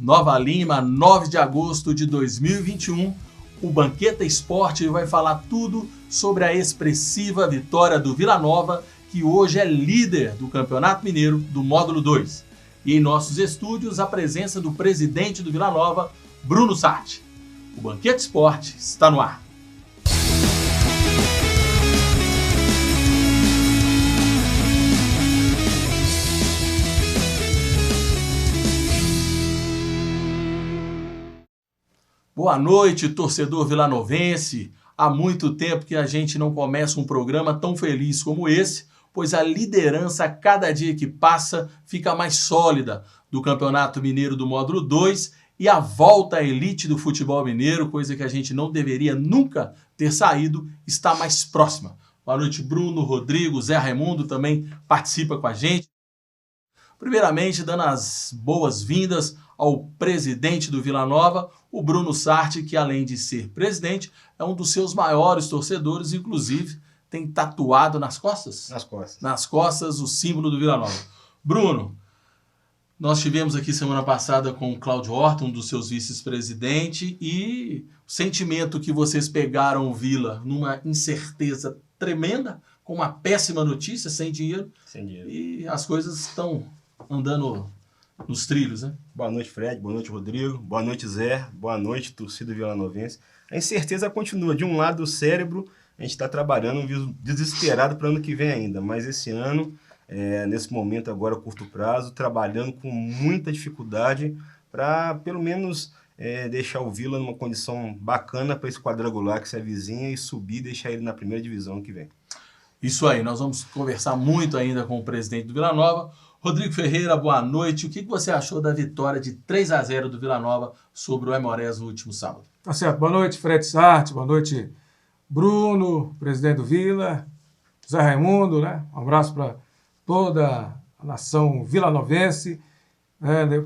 Nova Lima, 9 de agosto de 2021. O Banqueta Esporte vai falar tudo sobre a expressiva vitória do Vila Nova, que hoje é líder do Campeonato Mineiro do Módulo 2. E em nossos estúdios, a presença do presidente do Vila Nova, Bruno Sarti. O Banqueta Esporte está no ar. Boa noite, torcedor vilanovense. Há muito tempo que a gente não começa um programa tão feliz como esse, pois a liderança, a cada dia que passa, fica mais sólida do Campeonato Mineiro do Módulo 2 e a volta à elite do futebol mineiro, coisa que a gente não deveria nunca ter saído, está mais próxima. Boa noite, Bruno, Rodrigo, Zé Raimundo também participa com a gente. Primeiramente, dando as boas-vindas ao presidente do Vila Nova, o Bruno Sarti, que além de ser presidente, é um dos seus maiores torcedores, inclusive tem tatuado nas costas? Nas costas. Nas costas o símbolo do Vila Nova. Bruno, nós tivemos aqui semana passada com o Cláudio Horta, um dos seus vice-presidentes, e o sentimento que vocês pegaram o Vila numa incerteza tremenda, com uma péssima notícia, sem dinheiro. Sem dinheiro. E as coisas estão andando nos trilhos, né? Boa noite, Fred. Boa noite, Rodrigo. Boa noite, Zé. Boa noite, torcida vilanovense. A incerteza continua. De um lado, o cérebro, a gente está trabalhando desesperado para o ano que vem ainda. Mas esse ano, nesse momento agora, curto prazo, trabalhando com muita dificuldade para, pelo menos, deixar o Vila numa condição bacana para esse quadrangular que se avizinha e subir e deixar ele na primeira divisão ano que vem. Isso aí. Nós vamos conversar muito ainda com o presidente do Vila Nova. Rodrigo Ferreira, boa noite. O que você achou da vitória de 3-0 do Vila Nova sobre o Aimorés no último sábado? Tá certo. Boa noite, Fred Sarti. Boa noite, Bruno, presidente do Vila, Zé Raimundo, né? Um abraço para toda a nação vilanovense.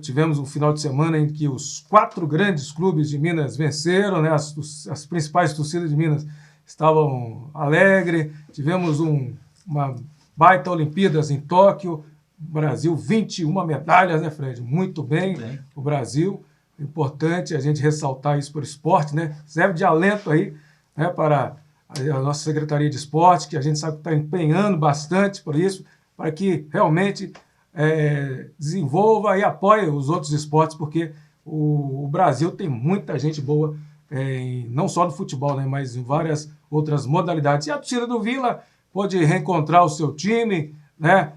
Tivemos um final de semana em que os 4 grandes clubes de Minas venceram, né? As principais torcidas de Minas estavam alegres. Tivemos uma baita Olimpíadas em Tóquio. Brasil, 21 medalhas, né, Fred? Muito bem, o Brasil. Importante a gente ressaltar isso por esporte, né? Serve de alento aí, né, para a nossa Secretaria de Esporte, que a gente sabe que está empenhando bastante por isso, para que realmente desenvolva e apoie os outros esportes, porque o Brasil tem muita gente boa, não só no futebol, né, mas em várias outras modalidades. E a torcida do Vila pôde reencontrar o seu time, né?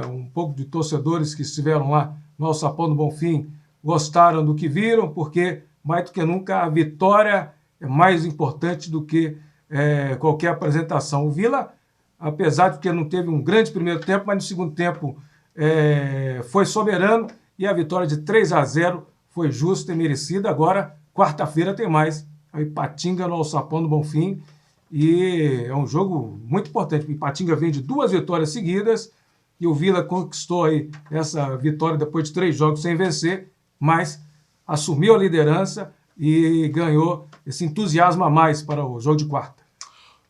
Um pouco de torcedores que estiveram lá no Alçapão do Bonfim gostaram do que viram, porque mais do que nunca a vitória é mais importante do que qualquer apresentação. O Vila, apesar de que não teve um grande primeiro tempo, mas no segundo tempo foi soberano e a vitória de 3-0 foi justa e merecida. Agora, quarta-feira tem mais, a Ipatinga no Alçapão do Bonfim, e é um jogo muito importante. O Ipatinga vem de 2 vitórias seguidas e o Vila conquistou aí essa vitória depois de 3 jogos sem vencer, mas assumiu a liderança e ganhou esse entusiasmo a mais para o jogo de quarta.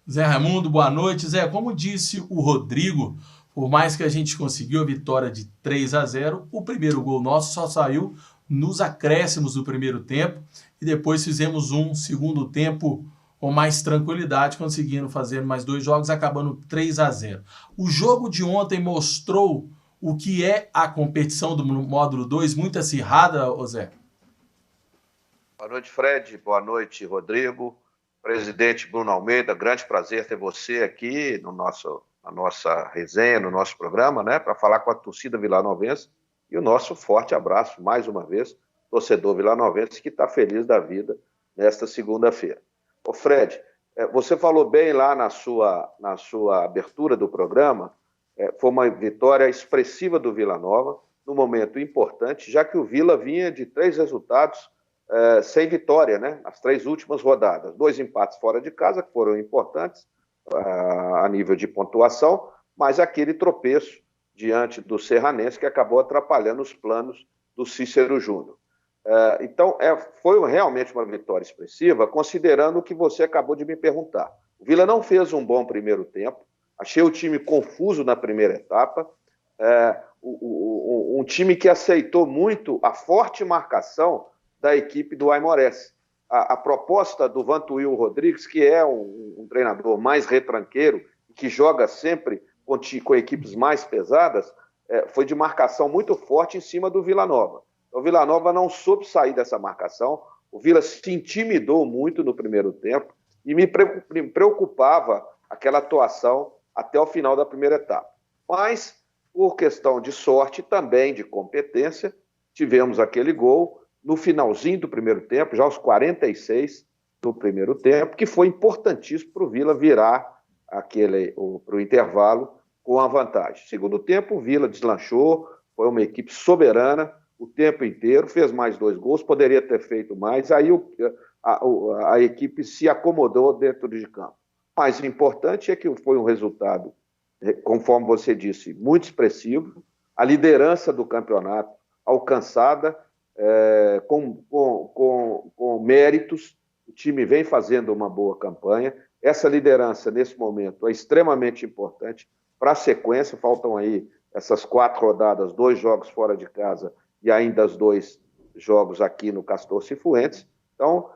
Zé Raimundo, boa noite. Zé, como disse o Rodrigo, por mais que a gente conseguiu a vitória de 3-0, o primeiro gol nosso só saiu nos acréscimos do primeiro tempo e depois fizemos um segundo tempo com mais tranquilidade, conseguindo fazer mais 2 jogos, acabando 3-0. O jogo de ontem mostrou o que é a competição do Módulo 2, muito acirrada, Zé? Boa noite, Fred. Boa noite, Rodrigo. Presidente Bruno Almeida, grande prazer ter você aqui na nossa resenha, no nosso programa, né, para falar com a torcida vilanovense. E o nosso forte abraço, mais uma vez, torcedor vilanovense que está feliz da vida nesta segunda-feira. Ô Fred, você falou bem lá na sua abertura do programa, foi uma vitória expressiva do Vila Nova, num momento importante, já que o Vila vinha de 3 resultados sem vitória, né? As 3 últimas rodadas. 2 empates fora de casa, que foram importantes a nível de pontuação, mas aquele tropeço diante do Serranense que acabou atrapalhando os planos do Cícero Júnior. Então, foi realmente uma vitória expressiva, considerando o que você acabou de me perguntar. O Vila não fez um bom primeiro tempo, achei o time confuso na primeira etapa, um time que aceitou muito a forte marcação da equipe do Aimorés. A proposta do Vantuil Rodrigues, que é um treinador mais retranqueiro, que joga sempre com equipes mais pesadas, foi de marcação muito forte em cima do Vila Nova. O Vila Nova não soube sair dessa marcação, o Vila se intimidou muito no primeiro tempo e me preocupava aquela atuação até o final da primeira etapa. Mas, por questão de sorte e também de competência, tivemos aquele gol no finalzinho do primeiro tempo, já aos 46 do primeiro tempo, que foi importantíssimo para o Vila virar para o intervalo com a vantagem. Segundo tempo, o Vila deslanchou, foi uma equipe soberana o tempo inteiro, fez mais 2 gols, poderia ter feito mais, aí a equipe se acomodou dentro de campo. Mas o importante é que foi um resultado, conforme você disse, muito expressivo, a liderança do campeonato alcançada com méritos, o time vem fazendo uma boa campanha, essa liderança nesse momento é extremamente importante para a sequência, faltam aí essas 4 rodadas, 2 jogos fora de casa e ainda os 2 jogos aqui no Castor Cifuentes, então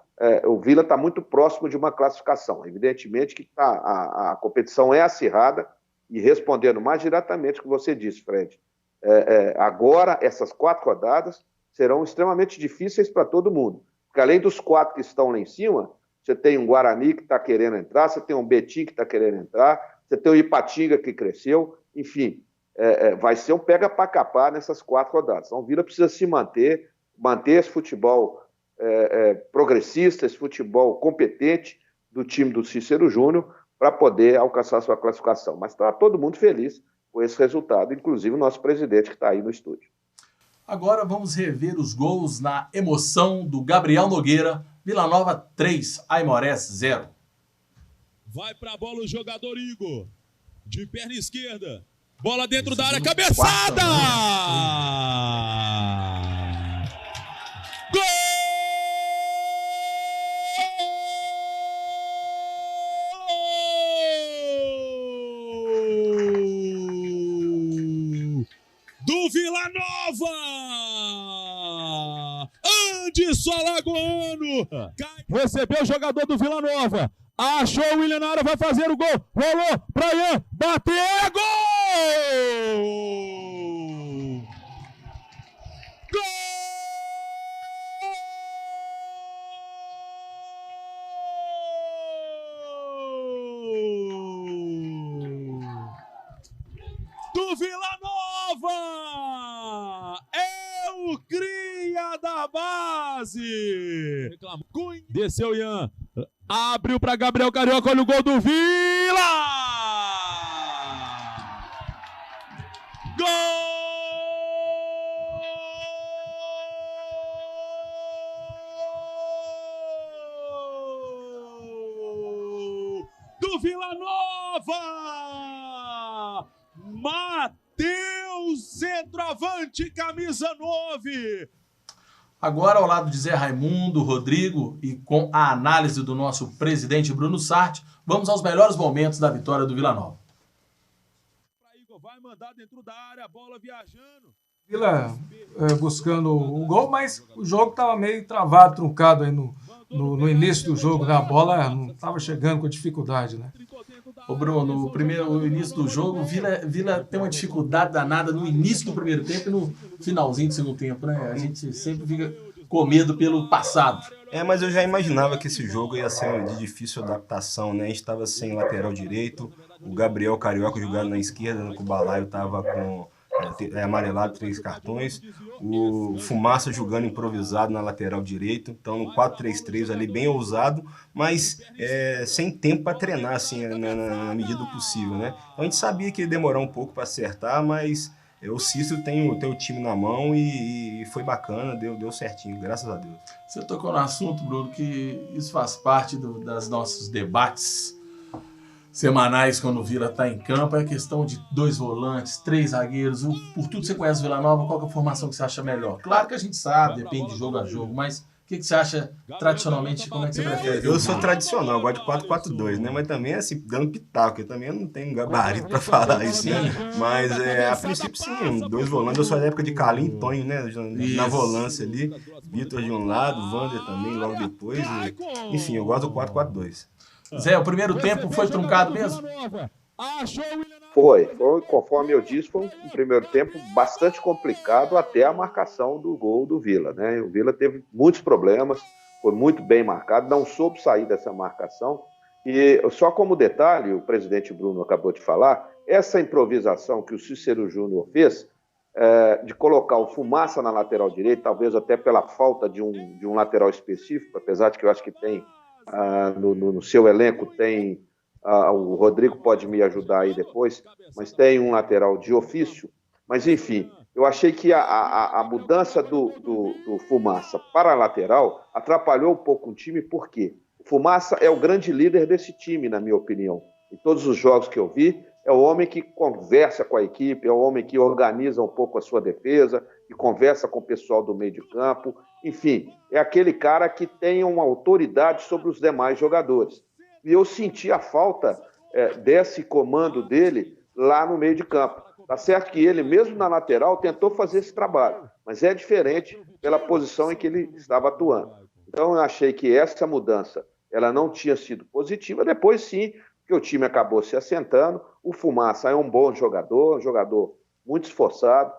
o Vila está muito próximo de uma classificação, evidentemente que a competição é acirrada, e respondendo mais diretamente o que você disse, Fred, agora essas 4 rodadas serão extremamente difíceis para todo mundo, porque além dos 4 que estão lá em cima, você tem um Guarani que está querendo entrar, você tem um Betim que está querendo entrar, você tem o Ipatinga que cresceu, enfim, vai ser um pega para capar nessas 4 rodadas. Então o Vila precisa se manter esse futebol progressista, esse futebol competente do time do Cícero Júnior para poder alcançar sua classificação. Mas está todo mundo feliz com esse resultado, inclusive o nosso presidente que está aí no estúdio. Agora vamos rever os gols na emoção do Gabriel Nogueira. Vila Nova 3, Aimorés 0. Vai pra bola o jogador Igor. De perna esquerda. Bola dentro da área, cabeçada! Gol! Do Vila Nova! Anderson Alagoano! Recebeu o jogador do Vila Nova. Achou o Willian na área, vai fazer o gol. Rolou pra Ian, bateu, é gol! Gol! Do Vila Nova! É o cria da base! Desceu Ian. Abriu para Gabriel Carioca, olha o gol do Vila! Gol! Do Vila Nova! Matheus, centroavante, camisa 9! Agora, ao lado de Zé Raimundo, Rodrigo e com a análise do nosso presidente Bruno Sarti, vamos aos melhores momentos da vitória do Vila Nova. Vai mandar dentro da área, a bola viajando. Vila buscando o gol, mas o jogo estava meio travado, truncado aí no início do jogo, né? A bola não estava chegando com dificuldade, né? Ô Bruno, o início do jogo, o Vila tem uma dificuldade danada no início do primeiro tempo e no finalzinho do segundo tempo, né? A gente sempre fica com medo pelo passado. Mas eu já imaginava que esse jogo ia ser de difícil adaptação, né? A gente estava sem lateral direito, o Gabriel Carioca jogando na esquerda, o Balaio estava com amarelado 3 cartões, o Fumaça jogando improvisado na lateral direito, então no 4-3-3 ali bem ousado, mas sem tempo para treinar assim, na medida do possível, né? Então a gente sabia que ia demorar um pouco para acertar, mas o Cícero tem o time na mão e foi bacana, deu certinho, graças a Deus. Você tocou no assunto, Bruno, que isso faz parte das nossos debates semanais quando o Vila está em campo, é a questão de 2 volantes, 3 zagueiros. Por tudo que você conhece o Vila Nova, qual que é a formação que você acha melhor? Claro que a gente sabe, depende de jogo a jogo, mas que você acha tradicionalmente, como é que você prefere? Eu sou tradicional, eu gosto de 4-4-2, né? Mas também, assim, dando pitaco, eu também não tenho gabarito pra falar isso, né? Mas, a princípio, sim, 2 volantes. Eu sou da época de Carlinhos e Tonho, né? Na volância ali. Vitor de um lado, Wander também, logo depois. Enfim, eu gosto do 4-4-2. Zé, o primeiro tempo foi truncado mesmo? Foi, conforme eu disse, foi um primeiro tempo bastante complicado até a marcação do gol do Vila, né? O Vila teve muitos problemas, foi muito bem marcado, não soube sair dessa marcação. E só como detalhe, o presidente Bruno acabou de falar, essa improvisação que o Cícero Júnior fez, de colocar o Fumaça na lateral direita, talvez até pela falta de um lateral específico, apesar de que eu acho que tem, no seu elenco tem... o Rodrigo pode me ajudar aí depois, mas tem um lateral de ofício. Mas, enfim, eu achei que a mudança do Fumaça para a lateral atrapalhou um pouco o time, por quê? O Fumaça é o grande líder desse time, na minha opinião. Em todos os jogos que eu vi, é o homem que conversa com a equipe, é o homem que organiza um pouco a sua defesa, que conversa com o pessoal do meio de campo. Enfim, é aquele cara que tem uma autoridade sobre os demais jogadores. E eu senti a falta desse comando dele lá no meio de campo. Tá certo que ele, mesmo na lateral, tentou fazer esse trabalho, mas é diferente pela posição em que ele estava atuando. Então, eu achei que essa mudança ela não tinha sido positiva. Depois, sim, que o time acabou se assentando. O Fumaça é um bom jogador, um jogador muito esforçado,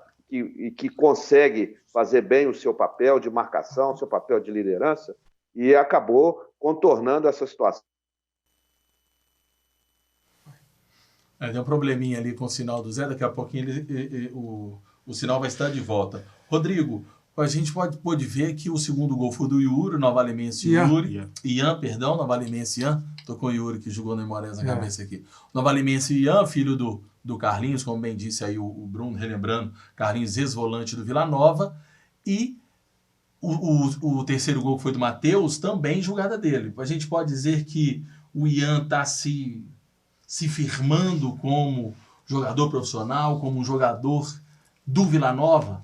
que consegue fazer bem o seu papel de marcação, o seu papel de liderança, e acabou contornando essa situação. Deu um probleminha ali com o sinal do Zé, daqui a pouquinho o sinal vai estar de volta. Rodrigo, a gente pode ver que o segundo gol foi do Yuri, Nova Limense Ian, Nova Limense Ian, tô com o Yuri que jogou no Imorés na cabeça aqui. Nova Limense Ian, filho do Carlinhos, como bem disse aí o Bruno, relembrando, Carlinhos, ex-volante do Vila Nova, e o terceiro gol que foi do Matheus, também jogada dele. A gente pode dizer que o Ian está se firmando como jogador profissional, como um jogador do Vila Nova,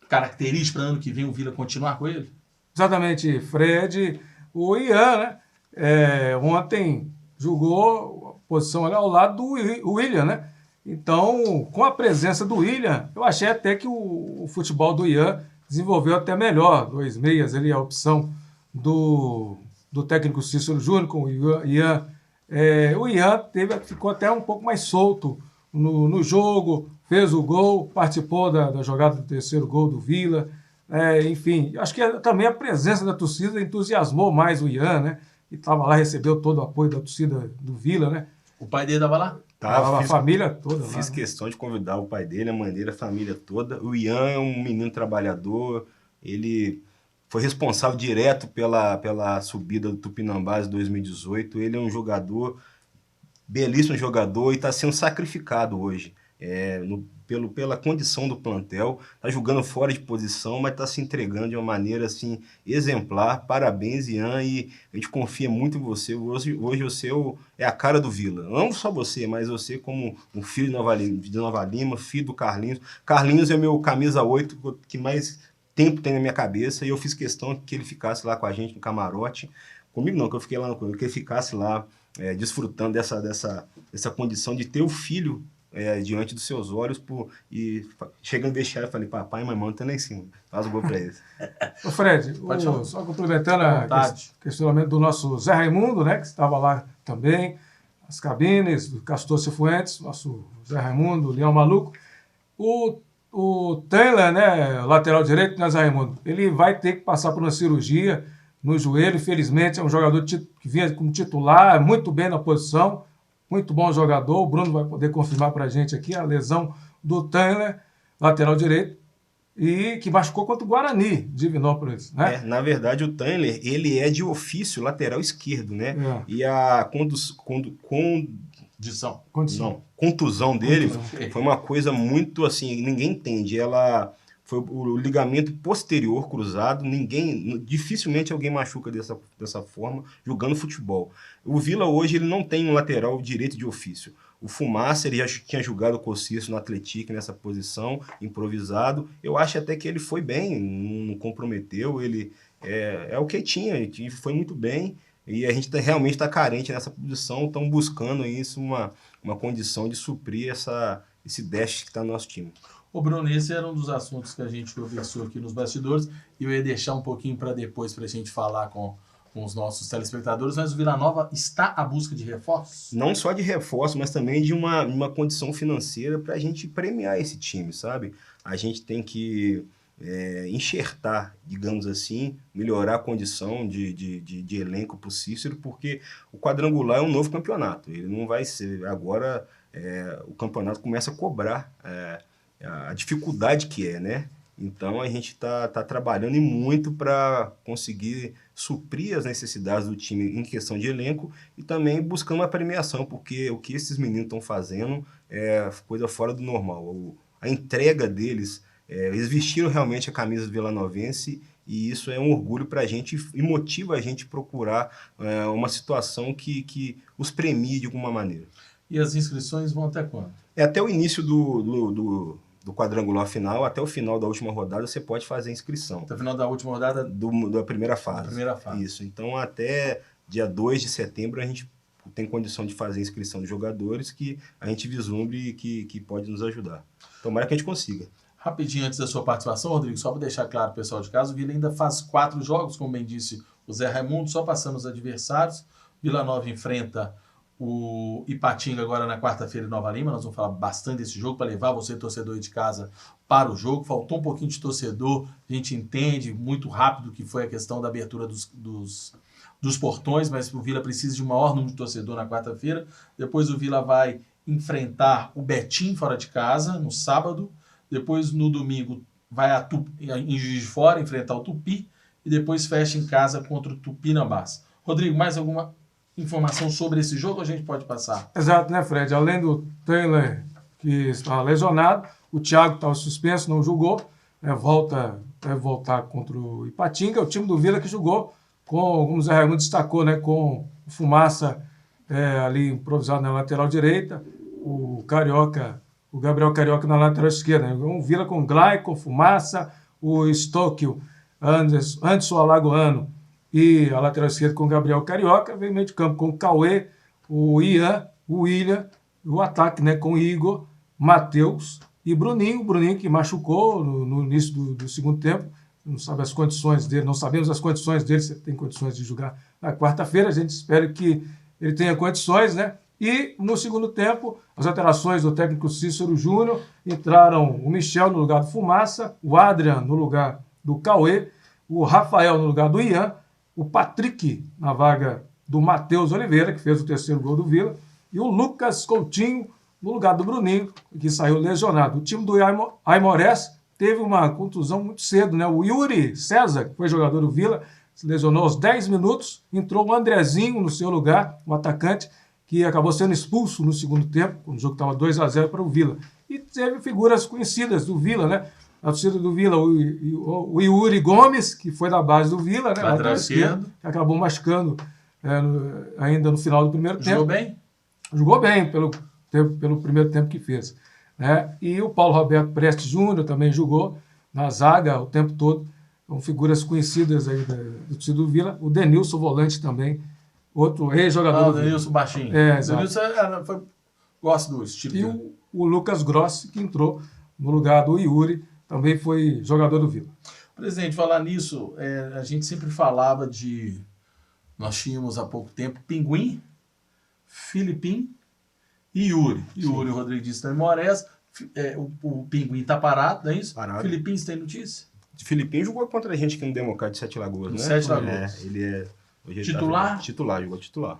característica para ano que vem o Vila continuar com ele? Exatamente, Fred. O Ian, né? Ontem jogou a posição ali ao lado do William, né? Então, com a presença do William, eu achei até que o futebol do Ian desenvolveu até melhor. 2 meias ali, a opção do técnico Cícero Júnior com o Ian. O Ian ficou até um pouco mais solto no jogo, fez o gol, participou da jogada do terceiro gol do Vila. Enfim, acho que também a presença da torcida entusiasmou mais o Ian, né? E estava lá, recebeu todo o apoio da torcida do Vila, né? O pai dele estava lá? Tava a família toda lá. Fiz questão de convidar o pai dele, a mãe dele, a família toda. O Ian é um menino trabalhador, ele foi responsável direto pela subida do Tupinambás em 2018. Ele é um jogador, belíssimo jogador, e está sendo sacrificado hoje. Pela condição do plantel, está jogando fora de posição, mas está se entregando de uma maneira assim, exemplar. Parabéns, Ian, e a gente confia muito em você. Hoje você é a cara do Vila. Não só você, mas você como um filho de Nova Lima, filho do Carlinhos. Carlinhos é meu camisa 8 que mais tempo tem na minha cabeça, e eu fiz questão que ele ficasse lá com a gente no camarote. Comigo não, que eu fiquei lá no clube, que ele ficasse lá desfrutando dessa condição de ter o filho diante dos seus olhos, e chegando no vestiário, eu falei, papai e mamãe estão lá em cima, faz o gol pra eles. Ô Fred, só complementando o questionamento do nosso Zé Raimundo, né, que estava lá também, as cabines, do Castor Cifuentes, nosso Zé Raimundo, Leão Maluco, o Taylor, né, lateral direito, né, Zé Raimundo, ele vai ter que passar por uma cirurgia no joelho, infelizmente é um jogador que vinha como titular, muito bem na posição, muito bom jogador, o Bruno vai poder confirmar para a gente aqui a lesão do Taylor, lateral direito, e que machucou contra o Guarani, de Divinópolis, né? Na verdade, o Taylor, ele é de ofício lateral esquerdo, né? E a contusão dele foi uma coisa muito assim, ninguém entende. Foi o ligamento posterior cruzado, dificilmente alguém machuca dessa forma jogando futebol. O Vila hoje ele não tem um lateral direito de ofício. O Fumaça, ele já tinha jogado com o Cícero no Atlético nessa posição, improvisado. Eu acho até que ele foi bem, não comprometeu. Ele é o que tinha, e foi muito bem, e a gente realmente está carente nessa posição, estão buscando isso, uma condição de suprir esse déficit que está no nosso time. Ô Bruno, esse era um dos assuntos que a gente conversou aqui nos bastidores, e eu ia deixar um pouquinho para depois, para a gente falar com os nossos telespectadores, mas o Vila Nova está à busca de reforços? Não só de reforço, mas também de uma condição financeira para a gente premiar esse time, sabe? A gente tem que enxertar, digamos assim, melhorar a condição de elenco para o Cícero, porque o quadrangular é um novo campeonato. Ele não vai ser... Agora o campeonato começa a cobrar a dificuldade que é, né? Então a gente está trabalhando muito para conseguir suprir as necessidades do time em questão de elenco e também buscando uma premiação, porque o que esses meninos estão fazendo é coisa fora do normal. A entrega deles, eles vestiram realmente a camisa do vilanovense e isso é um orgulho para a gente e motiva a gente a procurar uma situação que os premie de alguma maneira. E as inscrições vão até quando? Até o início do quadrangular final, até o final da última rodada, você pode fazer a inscrição. Até o final da última rodada? Da primeira fase. Primeira fase. Isso. Então, até dia 2 de setembro, a gente tem condição de fazer a inscrição de jogadores que a gente vislumbre que pode nos ajudar. Tomara que a gente consiga. Rapidinho antes da sua participação, Rodrigo, só para deixar claro pro pessoal de casa, o Vila ainda faz 4 jogos, como bem disse o Zé Raimundo, só passando os adversários. Vila Nova enfrenta o Ipatinga agora na quarta-feira em Nova Lima. Nós vamos falar bastante desse jogo para levar você, torcedor de casa, para o jogo. Faltou um pouquinho de torcedor, a gente entende muito rápido que foi a questão da abertura dos portões, mas o Vila precisa de um maior número de torcedor na quarta-feira. Depois o Vila vai enfrentar o Betim fora de casa, no sábado. Depois, no domingo, vai em Juiz de Fora enfrentar o Tupi e depois fecha em casa contra o Tupinambás. Rodrigo, mais alguma informação sobre esse jogo a gente pode passar? Exato, né, Fred? Além do Taylor, que está lesionado, o Thiago estava suspenso, não jogou, vai voltar contra o Ipatinga, o time do Vila que jogou, como o Zé Raimundo destacou, né, com o Fumaça ali improvisado na lateral direita, o Gabriel Carioca na lateral esquerda, né? Um Vila com Glaicon, Fumaça, o Stóquio, Anderson Alagoano e a lateral esquerda com o Gabriel Carioca, vem meio de campo com o Cauê, o Ian, o William, o ataque, né, com o Igor, Matheus e Bruninho. O Bruninho que machucou no início do segundo tempo, não sabemos as condições dele, se tem condições de jogar na quarta-feira, a gente espera que ele tenha condições, né? E no segundo tempo, as alterações do técnico Cícero Júnior, entraram o Michel no lugar do Fumaça, o Adrian no lugar do Cauê, o Rafael no lugar do Ian, o Patrick na vaga do Matheus Oliveira, que fez o terceiro gol do Vila, e o Lucas Coutinho no lugar do Bruninho, que saiu lesionado. O time do Aimorés teve uma contusão muito cedo, né? O Yuri César, que foi jogador do Vila, se lesionou aos 10 minutos, entrou o Andrezinho no seu lugar, um atacante, que acabou sendo expulso no segundo tempo, quando o jogo estava 2-0 para o Vila. E teve figuras conhecidas do Vila, né? A torcida do Vila, o Yuri Gomes, que foi da base do Vila, né? Lateral esquerdo, que acabou machucando ainda no final do primeiro tempo. Jogou bem? Jogou bem pelo primeiro tempo que fez. Né? E o Paulo Roberto Prestes Júnior também jogou na zaga o tempo todo. São figuras conhecidas aí do torcida do Vila. O Denilson Volante também, outro ex-jogador. O Denilson baixinho. Exato. Denilson gosto do estilo. E o Lucas Grossi, que entrou no lugar do Yuri, também foi jogador do Vila. Presidente, falar nisso, a gente sempre falava nós tínhamos há pouco tempo Pinguim, Filipim e Yuri. Yuri, o Rodrigo disse também, Moraes. O Pinguim está parado, não é isso? Parado. Filipim, você tem notícia? O Filipim jogou contra a gente aqui no Democrata de Sete Lagoas, né? Sete Lagoas. Ele hoje titular? Jogou titular.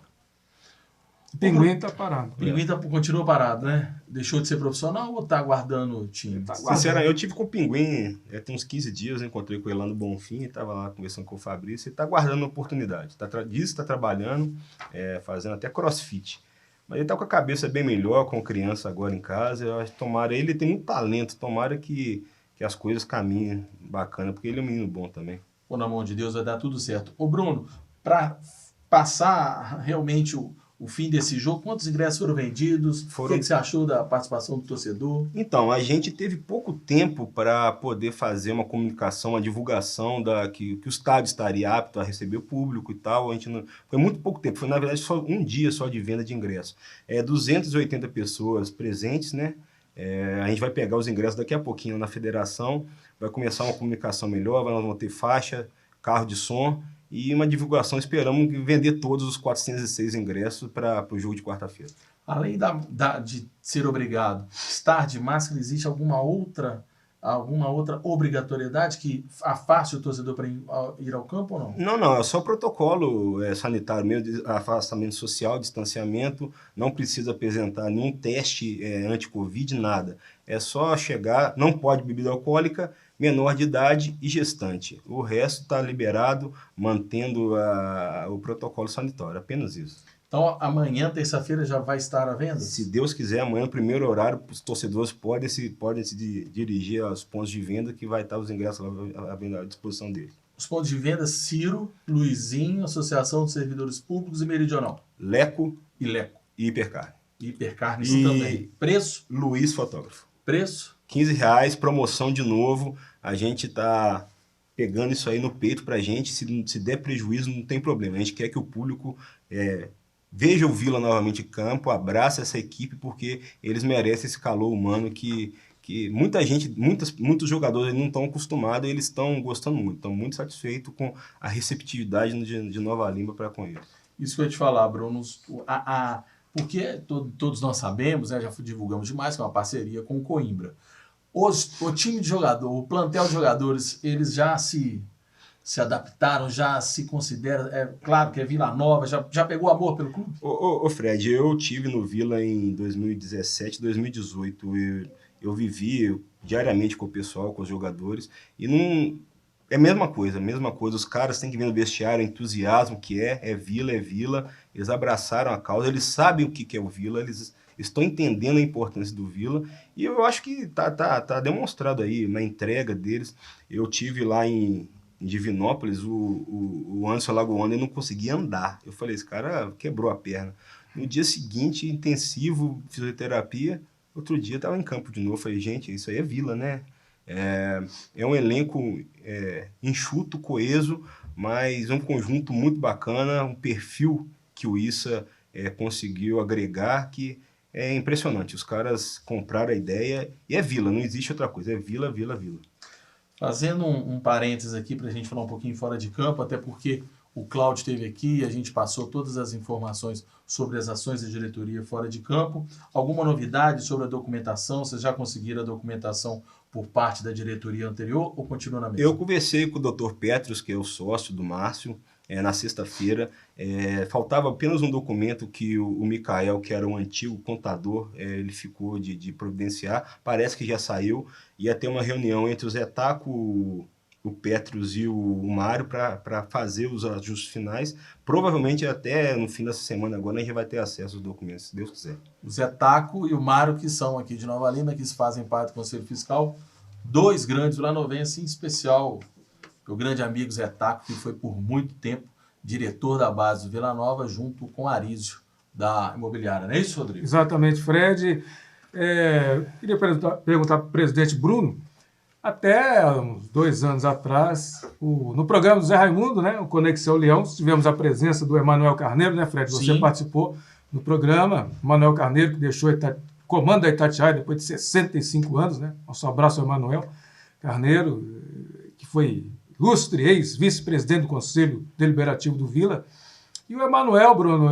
O Pinguim está parado. O Pinguim continua parado, né? Deixou de ser profissional ou está aguardando o time? Sinceramente, eu tive com o Pinguim, tem uns 15 dias, eu encontrei com ele lá no Bonfim, estava lá conversando com o Fabrício, ele está aguardando uma oportunidade. Está trabalhando, fazendo até crossfit. Mas ele está com a cabeça bem melhor, com criança agora em casa. Eu acho que tomara, ele tem muito talento, tomara que as coisas caminhem bacana, porque ele é um menino bom também. Pô, na mão de Deus vai dar tudo certo. Ô Bruno, para passar realmente o o fim desse jogo? Quantos ingressos foram vendidos? O que você achou da participação do torcedor? Então, a gente teve pouco tempo para poder fazer uma comunicação, uma divulgação que o estádio estaria apto a receber o público e tal. A gente não, foi muito pouco tempo, foi na verdade só um dia só de venda de ingressos. 280 pessoas presentes, né? A gente vai pegar os ingressos daqui a pouquinho na federação, vai começar uma comunicação melhor, nós vamos ter faixa, carro de som e uma divulgação. Esperamos vender todos os 406 ingressos para o jogo de quarta-feira. Além de ser obrigado estar de máscara, existe alguma outra obrigatoriedade que afaste o torcedor para ir ao campo ou não? Não, é só protocolo sanitário mesmo, afastamento social, distanciamento, não precisa apresentar nenhum teste anti-Covid, nada. É só chegar, não pode bebida alcoólica, menor de idade e gestante. O resto está liberado, mantendo o protocolo sanitário, apenas isso. Então, amanhã, terça-feira, já vai estar à venda? Se Deus quiser, amanhã, no primeiro horário, os torcedores podem se dirigir aos pontos de venda, que vai estar os ingressos lá à disposição deles. Os pontos de venda: Ciro, Luizinho, Associação dos Servidores Públicos e Meridional. Leco e Leco. E Hipercarne. Hipercarne também. Preço? Luiz Fotógrafo. Preço? R$15, promoção de novo. A gente está pegando isso aí no peito pra gente. Se der prejuízo, não tem problema. A gente quer que o público veja o Vila novamente em campo, abraça essa equipe, porque eles merecem esse calor humano que muita gente, muitos jogadores não estão acostumados, e eles estão gostando muito, estão muito satisfeitos com a receptividade de Nova Lima para com eles. Isso que eu ia te falar, Bruno, porque todos nós sabemos, né, já divulgamos demais, que é uma parceria com o Coimbra. O time de jogador, o plantel de jogadores, eles já se adaptaram, já se considera, claro que é Vila Nova, já pegou amor pelo clube? Ô Fred, eu tive no Vila em 2017, 2018, eu vivi diariamente com o pessoal, com os jogadores, e não é a mesma coisa, os caras têm que vir no vestiário, o entusiasmo que é Vila, eles abraçaram a causa, eles sabem o que é o Vila, eles estão entendendo a importância do Vila, e eu acho que tá demonstrado aí na entrega deles. Eu tive lá em Divinópolis, o Anderson Lagoano, ele não conseguia andar. Eu falei, esse cara quebrou a perna. No dia seguinte, intensivo, fisioterapia, outro dia estava em campo de novo. Eu falei, gente, isso aí é Vila, né? É um elenco enxuto, coeso, mas um conjunto muito bacana, um perfil que o Issa conseguiu agregar, que é impressionante. Os caras compraram a ideia e é Vila, não existe outra coisa, é Vila, Vila, Vila. Fazendo um parênteses aqui para a gente falar um pouquinho fora de campo, até porque o Cláudio esteve aqui e a gente passou todas as informações sobre as ações da diretoria fora de campo. Alguma novidade sobre a documentação? Vocês já conseguiram a documentação por parte da diretoria anterior ou continua na mesma? Eu conversei com o Dr. Petros, que é o sócio do Márcio, na sexta-feira. Faltava apenas um documento que o Micael, que era um antigo contador, ele ficou de providenciar. Parece que já saiu. Ia ter uma reunião entre o Zé Taco, o Petros e o Mário para fazer os ajustes finais. Provavelmente até no fim dessa semana agora a gente vai ter acesso aos documentos, se Deus quiser. O Zé Taco e o Mário, que são aqui de Nova Lima, que fazem parte do Conselho Fiscal, dois grandes vilanovenses, em especial o grande amigo Zé Taco, que foi por muito tempo diretor da base do Vila Nova, junto com Arísio, da imobiliária. Não é isso, Rodrigo? Exatamente, Fred. Queria perguntar para o presidente Bruno, até uns 2 anos atrás, no programa do Zé Raimundo, né, o Conexão Leão, tivemos a presença do Emanuel Carneiro, né, Fred? Você participou do programa. Emanuel Carneiro, que deixou comando da Itatiaia depois de 65 anos, né? Nosso abraço ao Emanuel Carneiro, que foi ilustre ex-vice-presidente do Conselho Deliberativo do Vila. E o Emanuel, Bruno,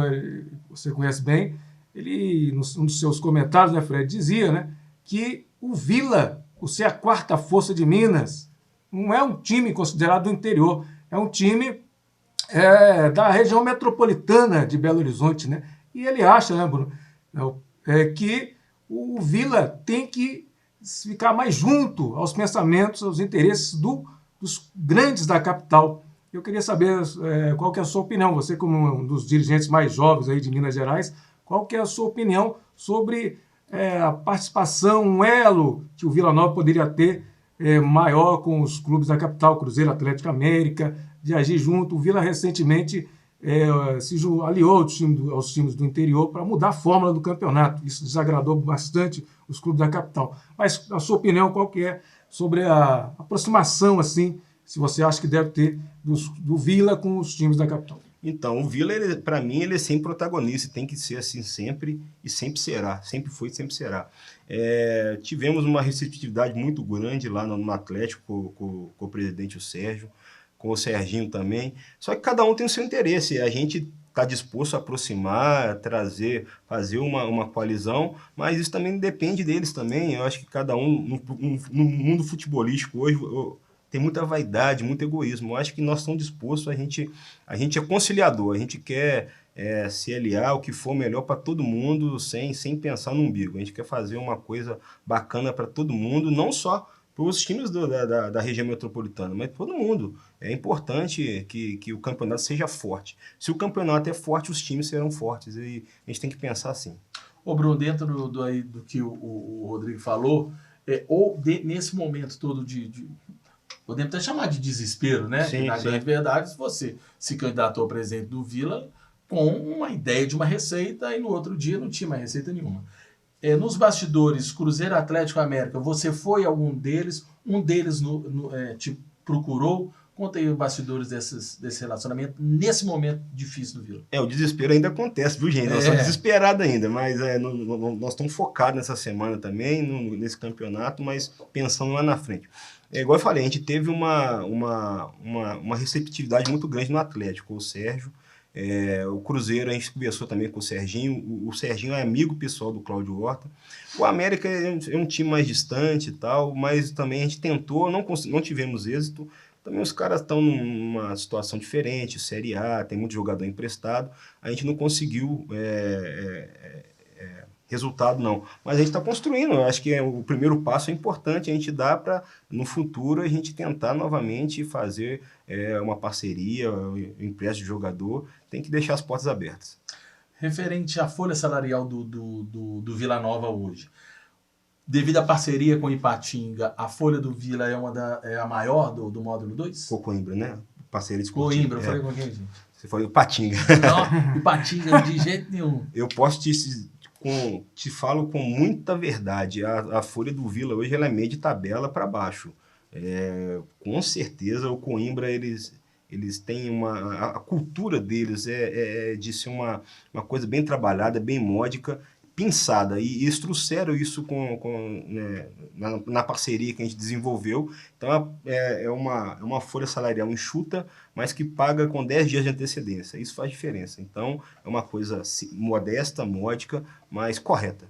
você conhece bem, ele, num dos seus comentários, né, Fred, dizia, né, que o Vila, por ser a 4ª força de Minas, não é um time considerado do interior, é um time da região metropolitana de Belo Horizonte, né? E ele acha, né, Bruno, que o Vila tem que ficar mais junto aos pensamentos, aos interesses dos grandes da capital. Eu queria saber qual que é a sua opinião, você como um dos dirigentes mais jovens aí de Minas Gerais, qual que é a sua opinião sobre a participação, um elo que o Vila Nova poderia ter maior com os clubes da capital, Cruzeiro, Atlético América, de agir junto. O Vila recentemente se aliou aos times do interior para mudar a fórmula do campeonato. Isso desagradou bastante os clubes da capital. Mas a sua opinião qual que é sobre a aproximação, assim, se você acha que deve ter do Vila com os times da capital? Então, o Vila, para mim, ele é sempre protagonista, tem que ser assim sempre e sempre será, sempre foi e sempre será. Tivemos uma receptividade muito grande lá no Atlético com o presidente, o Sérgio, com o Serginho também, só que cada um tem o seu interesse, a gente está disposto a aproximar, trazer, fazer uma coalizão, mas isso também depende deles também. Eu acho que cada um, no mundo futebolístico hoje, tem muita vaidade, muito egoísmo. Eu acho que nós estamos dispostos, a gente é conciliador, a gente quer se aliar o que for melhor para todo mundo, sem pensar no umbigo. A gente quer fazer uma coisa bacana para todo mundo, não só para os times da região metropolitana, mas todo mundo. É importante que o campeonato seja forte. Se o campeonato é forte, os times serão fortes, e a gente tem que pensar assim. Ô Bruno, dentro do que o Rodrigo falou, nesse momento todo podemos até chamar de desespero, né? Sim, na grande verdade, se você se candidatou ao presidente do Vila com uma ideia de uma receita e no outro dia não tinha mais receita nenhuma. Nos bastidores, Cruzeiro, Atlético, América, você foi algum deles? Um deles te procurou? Conta aí os bastidores desse relacionamento nesse momento difícil do Vila. O desespero ainda acontece, viu, gente? Nós estamos desesperados ainda, mas nós estamos focados nessa semana também, nesse campeonato, mas pensando lá na frente. Igual eu falei, a gente teve uma receptividade muito grande no Atlético, com o Sérgio. O Cruzeiro, a gente conversou também com o Serginho. O Serginho é amigo pessoal do Cláudio Horta. O América é um time mais distante e tal, mas também a gente tentou, não tivemos êxito. Também os caras estão numa situação diferente, Série A, tem muito jogador emprestado. A gente não conseguiu resultado, não. Mas a gente está construindo. Eu acho que o primeiro passo é importante a gente dar para, no futuro, a gente tentar novamente fazer uma parceria, um empréstimo de jogador. Tem que deixar as portas abertas. Referente à folha salarial do Vila Nova hoje, devido à parceria com o Ipatinga, a folha do Vila é a maior do módulo 2? Com o Coimbra, né? Parceria de Coimbra, eu falei com quem, gente? Você falou Ipatinga. Não, Ipatinga de jeito nenhum. Eu posso te falo com muita verdade, a folha do Vila hoje ela é meio de tabela para baixo. Com certeza o Coimbra, eles têm a cultura deles de ser uma coisa bem trabalhada, bem módica, pensada, e eles trouxeram isso na parceria que a gente desenvolveu. Então é uma folha salarial enxuta, mas que paga com 10 dias de antecedência. Isso faz diferença. Então é uma coisa modesta, módica, mas correta.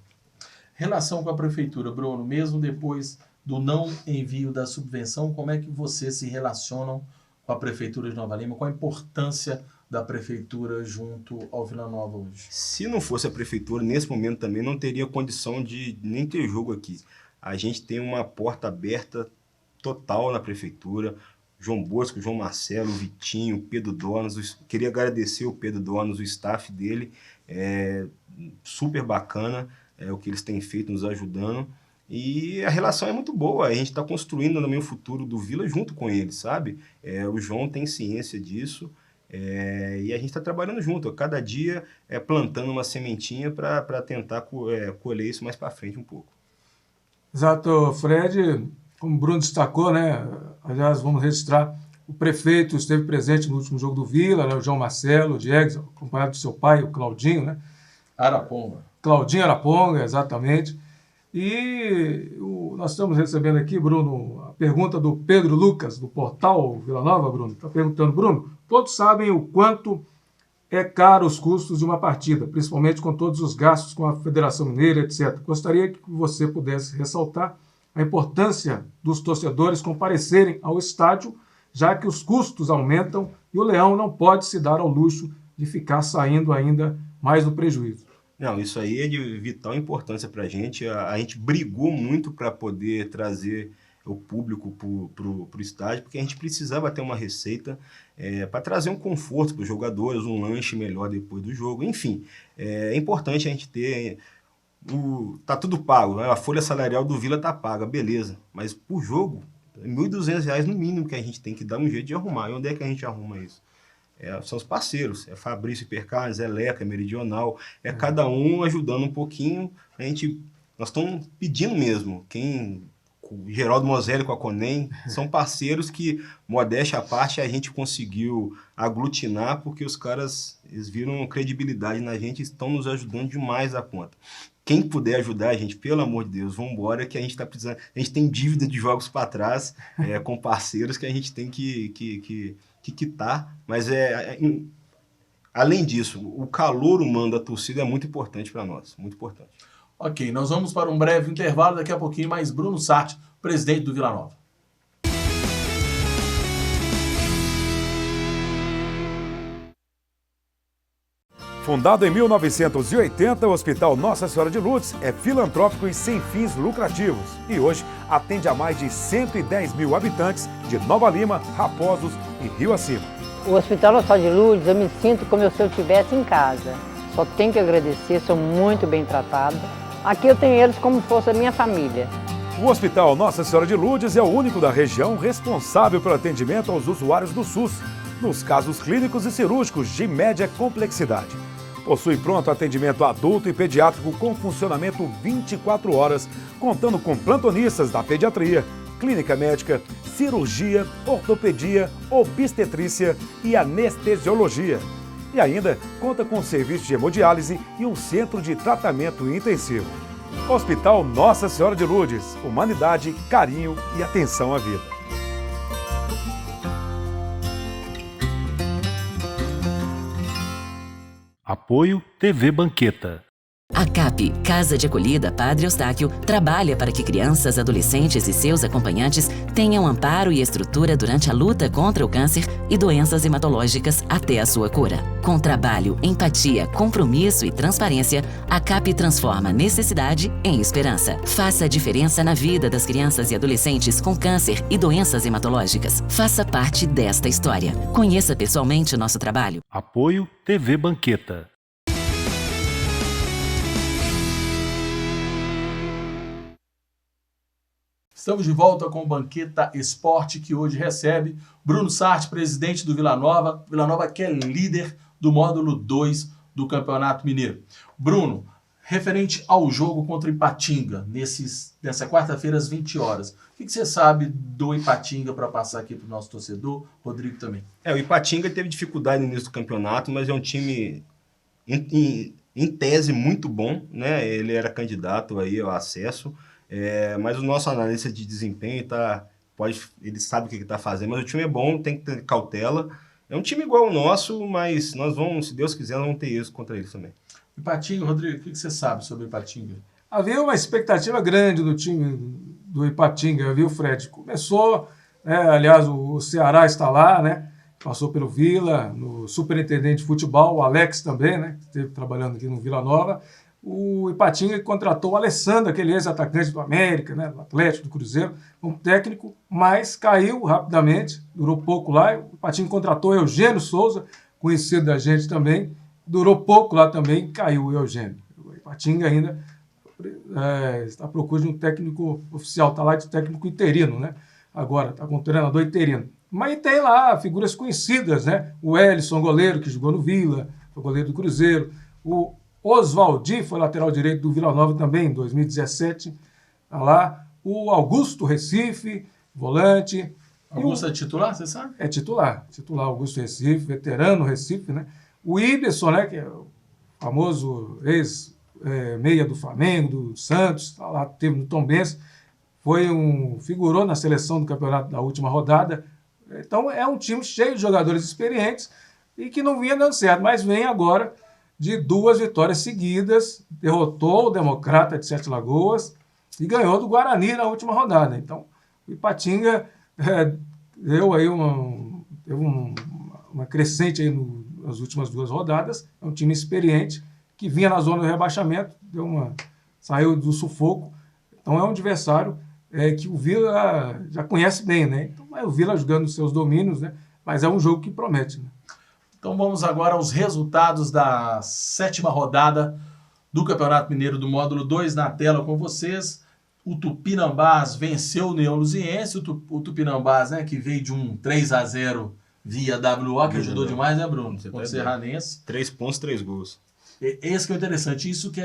Relação com a prefeitura, Bruno, mesmo depois do não envio da subvenção, como é que vocês se relacionam com a prefeitura de Nova Lima? Qual a importância da prefeitura junto ao Vila Nova hoje? Se não fosse a prefeitura, nesse momento também não teria condição de nem ter jogo aqui. A gente tem uma porta aberta total na prefeitura. João Bosco, João Marcelo, Vitinho, Pedro Donos. Queria agradecer o Pedro Donos, o staff dele. Super bacana o que eles têm feito, nos ajudando. E a relação é muito boa. A gente está construindo também o futuro do Vila junto com eles, sabe? O João tem ciência disso. E a gente está trabalhando junto, cada dia plantando uma sementinha para tentar colher isso mais para frente um pouco. Exato, Fred, como o Bruno destacou, né? Aliás, vamos registrar, o prefeito esteve presente no último jogo do Vila, né? O João Marcelo, o Diego, acompanhado do seu pai, o Claudinho, né? Araponga. Claudinho Araponga, exatamente. E nós estamos recebendo aqui, Bruno, a pergunta do Pedro Lucas, do portal Vila Nova, Bruno. Está perguntando, Bruno, todos sabem o quanto é caro os custos de uma partida, principalmente com todos os gastos com a Federação Mineira, etc. Gostaria que você pudesse ressaltar a importância dos torcedores comparecerem ao estádio, já que os custos aumentam e o Leão não pode se dar ao luxo de ficar saindo ainda mais do prejuízo. Não, isso aí é de vital importância para a gente. A gente brigou muito para poder trazer o público para o estádio, porque a gente precisava ter uma receita para trazer um conforto para os jogadores, um lanche melhor depois do jogo. Enfim, é importante a gente ter... Tá tudo pago, né? A folha salarial do Vila tá paga, beleza. Mas por jogo, R$ 1.200 no mínimo que a gente tem que dar um jeito de arrumar. E onde é que a gente arruma isso? são os parceiros, é Fabrício Hipercarnes, é Leca, é Meridional, é cada um ajudando um pouquinho. Nós estamos pedindo mesmo, o Geraldo Moselli com a Conem, são parceiros que, modéstia à parte, a gente conseguiu aglutinar, porque os caras, eles viram credibilidade na gente e estão nos ajudando demais a conta. Quem puder ajudar a gente, pelo amor de Deus, vamos embora, que a gente está precisando. A gente tem dívida de jogos para trás com parceiros que a gente tem que quitar, mas além disso, o calor humano da torcida é muito importante para nós, muito importante. Ok, nós vamos para um breve intervalo, daqui a pouquinho mais Bruno Sarti, presidente do Vila Nova. Fundado em 1980, o Hospital Nossa Senhora de Lourdes é filantrópico e sem fins lucrativos e hoje atende a mais de 110 mil habitantes de Nova Lima, Raposos e Rio Acima. O Hospital Nossa Senhora de Lourdes, eu me sinto como se eu estivesse em casa. Só tenho que agradecer, sou muito bem tratada. Aqui eu tenho eles como se fosse a minha família. O Hospital Nossa Senhora de Lourdes é o único da região responsável pelo atendimento aos usuários do SUS, nos casos clínicos e cirúrgicos de média complexidade. Possui pronto atendimento adulto e pediátrico com funcionamento 24 horas, contando com plantonistas da pediatria, clínica médica, cirurgia, ortopedia, obstetrícia e anestesiologia. E ainda conta com serviço de hemodiálise e um centro de tratamento intensivo. Hospital Nossa Senhora de Lourdes, humanidade, carinho e atenção à vida. Apoio TV Banqueta. A CAP, Casa de Acolhida Padre Eustáquio, trabalha para que crianças, adolescentes e seus acompanhantes tenham amparo e estrutura durante a luta contra o câncer e doenças hematológicas até a sua cura. Com trabalho, empatia, compromisso e transparência, a CAP transforma necessidade em esperança. Faça a diferença na vida das crianças e adolescentes com câncer e doenças hematológicas. Faça parte desta história. Conheça pessoalmente o nosso trabalho. Apoio TV Banqueta. Estamos de volta com o Banqueta Esporte, que hoje recebe Bruno Sarti, presidente do Vila Nova. Vila Nova que é líder do módulo 2 do Campeonato Mineiro. Bruno, referente ao jogo contra o Ipatinga, nessa quarta-feira às 20 horas, o que você sabe do Ipatinga para passar aqui para o nosso torcedor? Rodrigo também. O Ipatinga teve dificuldade no início do campeonato, mas é um time, em tese, muito bom, né? Ele era candidato aí ao acesso. Mas o nosso analista de desempenho ele sabe o que está fazendo, mas o time é bom, tem que ter cautela. É um time igual ao nosso, mas nós vamos, se Deus quiser, nós vamos ter isso contra eles também. Ipatinga, Rodrigo, o que você sabe sobre o Ipatinga? Havia uma expectativa grande do time do Ipatinga, viu, Fred? Começou, aliás, o Ceará está lá, né? Passou pelo Vila, no superintendente de futebol, o Alex também, né? Esteve trabalhando aqui no Vila Nova. O Ipatinga contratou o Alessandro, aquele ex-atacante do América, né, do Atlético, do Cruzeiro, como técnico, mas caiu rapidamente, durou pouco lá. O Ipatinga contratou o Eugênio Souza, conhecido da gente também, durou pouco lá também, caiu o Eugênio. O Ipatinga ainda está à procura de um técnico oficial, está lá de técnico interino, né? Agora, está com um treinador interino. Mas tem lá figuras conhecidas, né? O Elison, goleiro, que jogou no Vila, foi goleiro do Cruzeiro, o Oswaldi foi lateral direito do Vila Nova também, em 2017. Tá lá. O Augusto Recife, volante. Augusto é titular, você sabe? É titular. Augusto Recife, veterano Recife, né? O Iberson, né, que é o famoso ex-meia do Flamengo, do Santos, tá lá, teve no Tombense, figurou na seleção do campeonato da última rodada. Então é um time cheio de jogadores experientes e que não vinha dando certo, mas vem agora de 2 vitórias seguidas, derrotou o Democrata de Sete Lagoas e ganhou do Guarani na última rodada. Então, o Ipatinga deu aí uma crescente aí nas últimas 2 rodadas. É um time experiente que vinha na zona do rebaixamento, saiu do sufoco. Então, é um adversário que o Vila já conhece bem, né? Então, é o Vila jogando os seus domínios, né? Mas é um jogo que promete, né? Então vamos agora aos resultados da 7ª rodada do Campeonato Mineiro do Módulo 2 na tela com vocês. O Tupinambás venceu o União Luziense, o Tupinambás, né, que veio de um 3-0 via WO, que ajudou demais, né, Bruno? Você Contra o tá Serranense. 3 pontos, 3 gols. Esse que é o interessante, isso que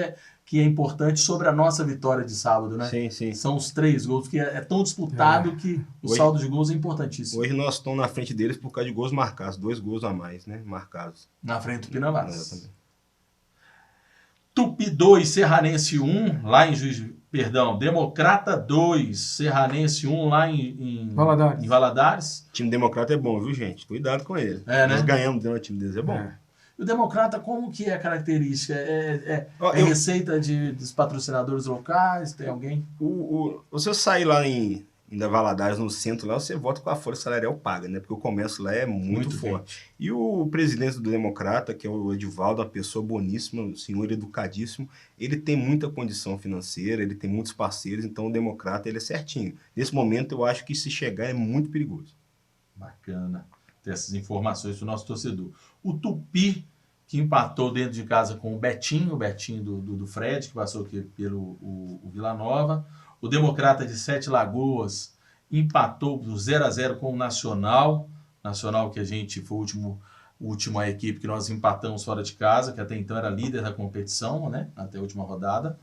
é importante sobre a nossa vitória de sábado, né? Sim, sim. São os 3 gols, que é tão disputado que o Hoje- saldo de gols é importantíssimo. Hoje nós estamos na frente deles por causa de gols marcados. 2 gols a mais, né? Marcados. Na frente do Pinambás. Exatamente. Tupi 2, Serranense 1, lá em Democrata 2, Serranense 1, lá em Valadares. O time democrata é bom, viu, gente? Cuidado com ele. É, né? Nós ganhamos dentro do time deles, é bom. E o Democrata, como que é a característica? É receita dos patrocinadores locais? Tem alguém? Se eu sair lá em Valadares, no centro, lá você volta com a folha salarial paga, né? Porque o comércio lá é muito forte. E o presidente do Democrata, que é o Edivaldo, uma pessoa boníssima, um senhor educadíssimo, ele tem muita condição financeira, ele tem muitos parceiros, então o Democrata ele é certinho. Nesse momento, eu acho que se chegar é muito perigoso. Bacana ter essas informações do nosso torcedor. O Tupi, que empatou dentro de casa com o Betinho do Fred, que passou aqui pelo o Vila Nova. O Democrata de Sete Lagoas empatou do 0-0 com o Nacional. Nacional que a gente foi a última equipe que nós empatamos fora de casa, que até então era líder da competição, né? Até a última rodada.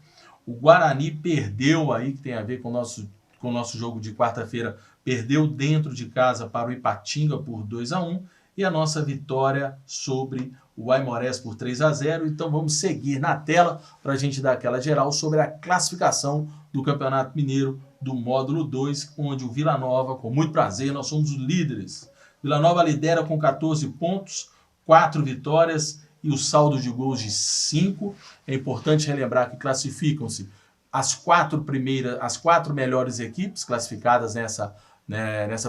O Guarani perdeu aí, que tem a ver com o nosso jogo de quarta-feira, perdeu dentro de casa para o Ipatinga por 2-1. E a nossa vitória sobre o Aimorés por 3-0. Então vamos seguir na tela para a gente dar aquela geral sobre a classificação do Campeonato Mineiro do módulo 2, onde o Vila Nova, com muito prazer, nós somos os líderes. Vila Nova lidera com 14 pontos, 4 vitórias e o saldo de gols de 5. É importante relembrar que classificam-se as 4 melhores equipes classificadas nessa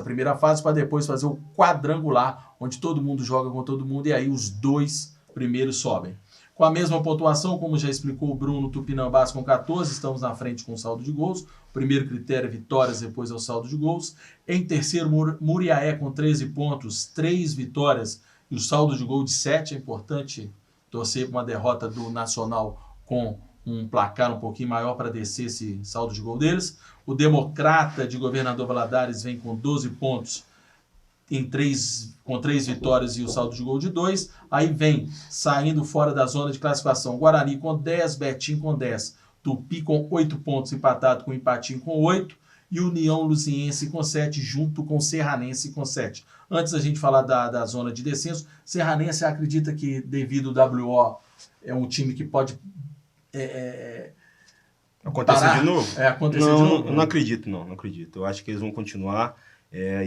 primeira fase, para depois fazer o quadrangular, onde todo mundo joga com todo mundo, e aí os 2 primeiros sobem. Com a mesma pontuação, como já explicou o Bruno, Tupinambás com 14, estamos na frente com o saldo de gols. O primeiro critério é vitórias, depois é o saldo de gols. Em terceiro, Muriaé com 13 pontos, 3 vitórias e o saldo de gol de 7. É importante torcer para uma derrota do Nacional com um placar um pouquinho maior para descer esse saldo de gol deles. O Democrata de Governador Valadares vem com 12 pontos, com 3 vitórias e o saldo de gol de 2. Aí vem, saindo fora da zona de classificação, Guarani com 10, Betim com 10, Tupi com 8 pontos, empatado com o Ipatinho com 8, e União Luziense com 7, junto com Serranense com 7. Antes da gente falar da zona de descenso, Serranense acredita que, devido ao WO, é um time que pode acontecer de novo? Acontecer de novo? Não acredito, não acredito. Eu acho que eles vão continuar.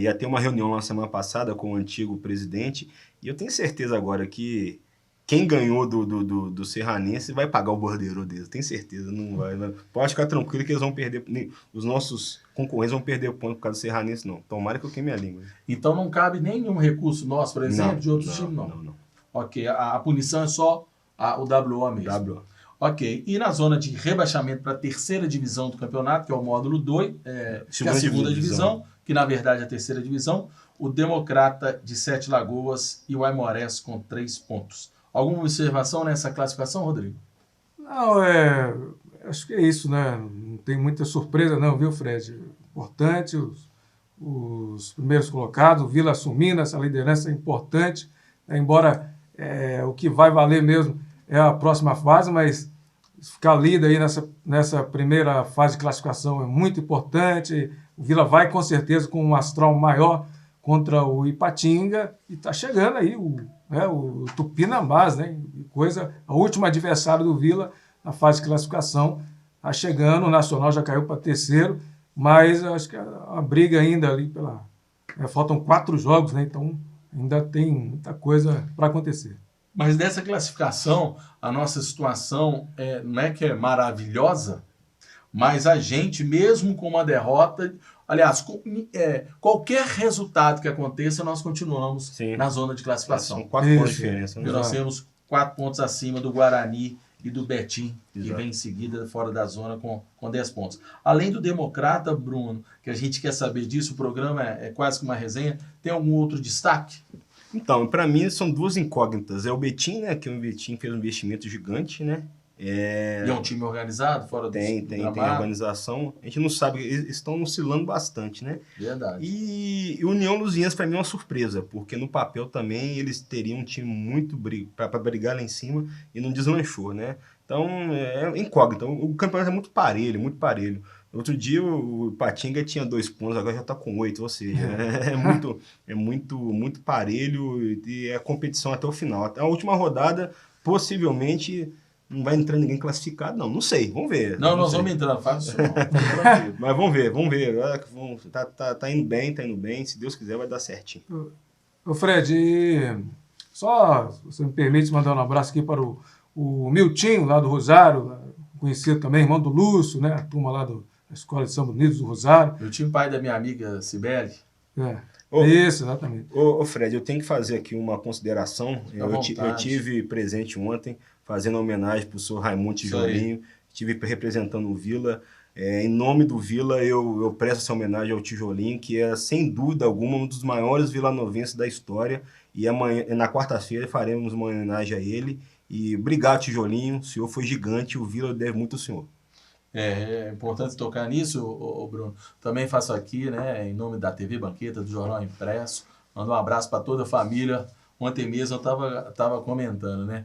Ia ter uma reunião na semana passada com o antigo presidente, e eu tenho certeza agora que quem ganhou do Serranense vai pagar o bordeiro deles, tenho certeza, não vai. Pode ficar tranquilo que eles vão perder, os nossos concorrentes vão perder ponto por causa do Serranense, não. Tomara que eu queime a língua. Então não cabe nenhum recurso nosso, por exemplo, de outros times, não? Não. Ok, a punição é só o WO mesmo. WO. Ok, e na zona de rebaixamento para a terceira divisão do campeonato, que é o módulo 2, que é a segunda divisão, que na verdade é a terceira divisão, o Democrata de Sete Lagoas e o Aimorés com 3 pontos. Alguma observação nessa classificação, Rodrigo? Não, acho que é isso, né? Não tem muita surpresa não, viu, Fred? Importante, os primeiros colocados, o Vila assumindo essa liderança é importante, embora o que vai valer mesmo é a próxima fase, mas ficar líder aí nessa primeira fase de classificação é muito importante. O Vila vai com certeza com um astral maior contra o Ipatinga e está chegando aí o Tupinambás, né? O último adversário do Vila na fase de classificação está chegando. O Nacional já caiu para terceiro, mas acho que a briga ainda ali faltam 4 jogos, né? Então ainda tem muita coisa para acontecer. Mas dessa classificação, a nossa situação não é que é maravilhosa, mas a gente, mesmo com uma derrota, aliás, qualquer resultado que aconteça, nós continuamos na zona de classificação. São 4 pontos de diferença. Né? Nós temos 4 pontos acima do Guarani e do Betim, que vem em seguida fora da zona com 10 pontos. Além do Democrata, Bruno, que a gente quer saber disso, o programa é quase que uma resenha, tem algum outro destaque? Então, para mim são 2 incógnitas. É o Betim, né, que o Betim fez um investimento gigante, né? E é um time organizado, fora do Tem organização. A gente não sabe, eles estão oscilando bastante, né? Verdade. E o União Luziense, para mim, é uma surpresa, porque no papel também eles teriam um time muito para brigar lá em cima e não deslanchou, né? Então, é incógnito. O campeonato é muito parelho, muito parelho. Outro dia o Patinga tinha 2 pontos, agora já está com 8, ou seja, é muito parelho e é competição até o final. A última rodada, possivelmente, não vai entrar ninguém classificado, não sei, vamos ver. Nós vamos entrar, faz isso não. Mas vamos ver. Tá indo bem, se Deus quiser vai dar certinho. Ô Fred, só, se você me permite, mandar um abraço aqui para o Miltinho, lá do Rosário, conhecido também, irmão do Lúcio, né? A turma lá da Escola de São Unidos do Rosário. Miltinho, pai da minha amiga Cibele. Isso, exatamente. Ô Fred, eu tenho que fazer aqui uma consideração. Eu tive presente ontem, fazendo homenagem para o senhor Raimundo Tijolinho. Estive representando o Vila. Em nome do Vila, eu presto essa homenagem ao Tijolinho, que é, sem dúvida alguma, um dos maiores vilanovenses da história. E amanhã, na quarta-feira, faremos uma homenagem a ele. E obrigado, Tijolinho. O senhor foi gigante, o Vila deve muito ao senhor. É importante tocar nisso, Bruno. Também faço aqui, né, em nome da TV Banqueta, do Jornal Impresso. Mando um abraço para toda a família. Ontem mesmo eu estava comentando, né?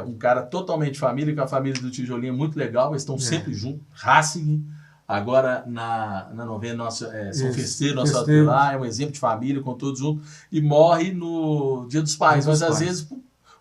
Um cara totalmente família, com a família do Tijolinho, muito legal. Eles estão sempre juntos. Racing, agora na novena, São Festeiro, nosso lá, é um exemplo de família, com todos juntos. E morre no Dia dos Pais. Mas às vezes,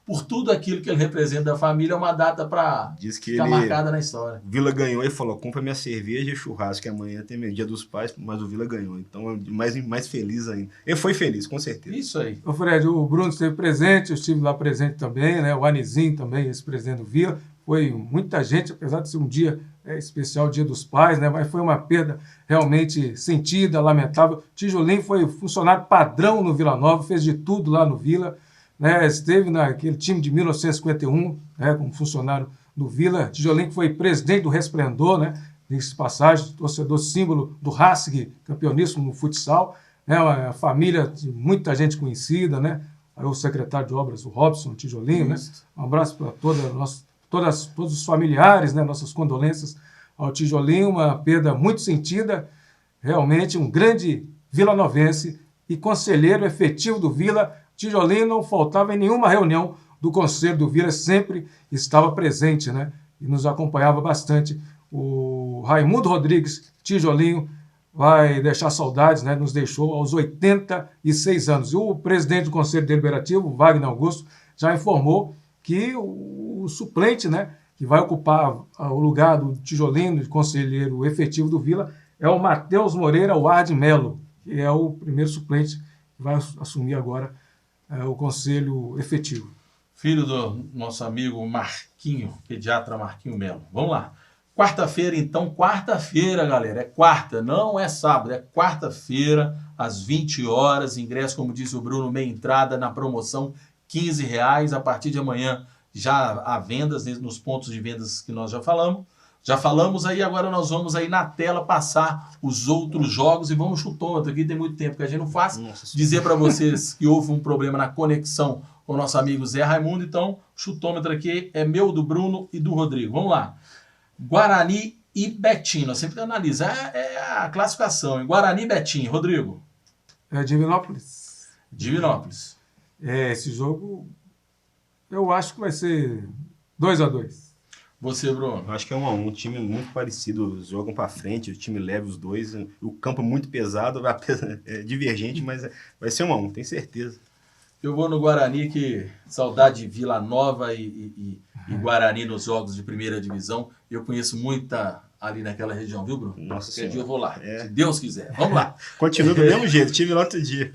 por tudo aquilo que ele representa da família, é uma data para ficar marcada na história. Vila ganhou e falou, compra minha cerveja e churrasco, que amanhã tem Dia dos Pais, mas o Vila ganhou. Então é mais feliz ainda. Ele foi feliz, com certeza. Isso aí. Ô Fred, o Bruno esteve presente, eu estive lá presente também, né? O Anizinho também, ex-presidente do Vila. Foi muita gente, apesar de ser um dia especial, Dia dos Pais, né? Mas foi uma perda realmente sentida, lamentável. Tijolinho foi funcionário padrão no Vila Nova, fez de tudo lá no Vila. Né, esteve naquele time de 1951, né, como funcionário do Vila. Tijolinho que foi presidente do Resplendor, né, diga-se passagem, torcedor símbolo do Racing, campeoníssimo no futsal, né, uma família de muita gente conhecida, né, aí o secretário de obras, o Robson Tijolinho, né, um abraço para todos os familiares, né, nossas condolências ao Tijolinho, uma perda muito sentida, realmente um grande vilanovense e conselheiro efetivo do Vila. Tijolinho não faltava em nenhuma reunião do Conselho do Vila, sempre estava presente, né? E nos acompanhava bastante. O Raimundo Rodrigues Tijolinho vai deixar saudades, né? Nos deixou aos 86 anos. E o presidente do Conselho Deliberativo, Wagner Augusto, já informou que o suplente, né? Que vai ocupar o lugar do Tijolinho, de conselheiro efetivo do Vila, é o Matheus Moreira Ward Melo, que é o primeiro suplente que vai assumir agora o conselho efetivo. Filho do nosso amigo Marquinho, pediatra Marquinho Melo. Vamos lá. Quarta-feira, então, galera. É quarta, não é sábado, é quarta-feira, às 20 horas. Ingresso, como disse o Bruno, meia entrada na promoção, R$15. A partir de amanhã já há vendas nos pontos de vendas que nós já falamos. Já falamos aí, agora nós vamos aí na tela passar os outros jogos e vamos chutômetro. Aqui tem muito tempo que a gente não faz. Dizer para vocês que houve um problema na conexão com o nosso amigo Zé Raimundo. Então, chutômetro aqui é meu, do Bruno e do Rodrigo. Vamos lá. Guarani e Betim. Nós sempre analisamos a classificação. Em Guarani e Betim. Rodrigo. Divinópolis. Divinópolis. Esse jogo eu acho que vai ser 2-2. Você, Bruno? Acho que é 1-1, um time muito parecido, jogam para frente, o time leva os dois, o campo é muito pesado, é divergente, mas vai ser 1-1, tenho certeza. Eu vou no Guarani, que saudade de Vila Nova e Guarani nos jogos de primeira divisão. Eu conheço muita ali naquela região, viu, Bruno? Nossa Qualquer senhora. dia eu vou lá, se Deus quiser. Vamos lá. Continua do mesmo jeito, tive lá outro dia.